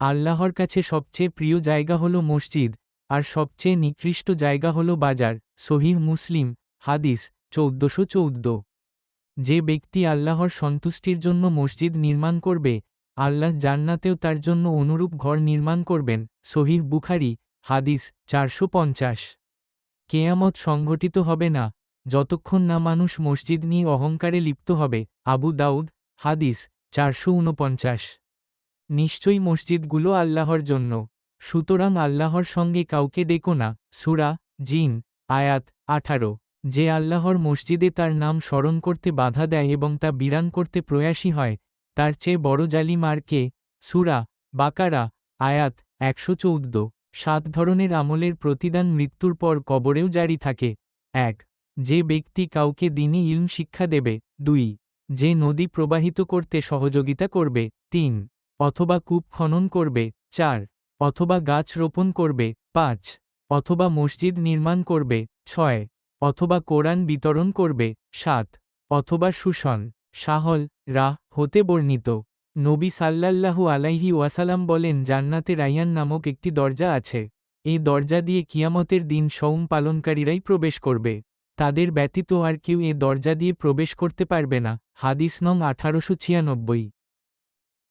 আল্লাহর কাছে সবচেয়ে প্রিয় জায়গা হলো মসজিদ, আর সবচেয়ে নিকৃষ্ট জায়গা হলো বাজার। সহিহ মুসলিম, হাদিস 1414। যে ব্যক্তি আল্লাহর সন্তুষ্টির জন্য মসজিদ নির্মাণ করবে, আল্লাহ জান্নাতেও তার জন্য অনুরূপ ঘর নির্মাণ করবেন। সহিহ বুখারী, হাদিস 450। কেয়ামত সংঘটিত হবে না যতক্ষণ না মানুষ মসজিদ নিয়ে অহংকারে লিপ্ত হবে। আবু দাউদ, হাদিস 449। নিশ্চয়ই মসজিদগুলো আল্লাহর জন্য, সুতরাং আল্লাহর সঙ্গে কাউকে ডেকো না। সূরা জিন, আয়াত 18। যে আল্লাহর মসজিদে তার নাম স্মরণ করতে বাধা দেয় এবং তা বিরান করতে প্রয়াসী হয়, তার চেয়ে বড় জালিম আর কে? সূরা বাকারা, আয়াত 114। 7 ধরনের আমলের প্রতিদান মৃত্যুর পর কবরেও জারি থাকে। 1. যে ব্যক্তি কাউকে দ্বীনি ইলম শিক্ষা দেবে। 2. যে নদী প্রবাহিত করতে সহযোগিতা করবে। 3. অথবা কূপ খনন করবে। 4. অথবা গাছ রোপণ করবে। 5. অথবা মসজিদ নির্মাণ করবে। 6. অথবা কোরআন বিতরণ করবে। 7. অথবা সুশন, সাহল, রাহ হতে বর্ণিত। নবী সাল্লাল্লাহু আলাইহি ওয়াসাল্লাম বলেন, জান্নাতে রায়্যান নামক একটি দরজা আছে। এই দরজা দিয়ে কিয়ামতের দিন সওম পালনকারীরাই প্রবেশ করবে। তাদের ব্যতীত আর কেউ এ দরজা দিয়ে প্রবেশ করতে পারবে না। হাদিস নং 1896।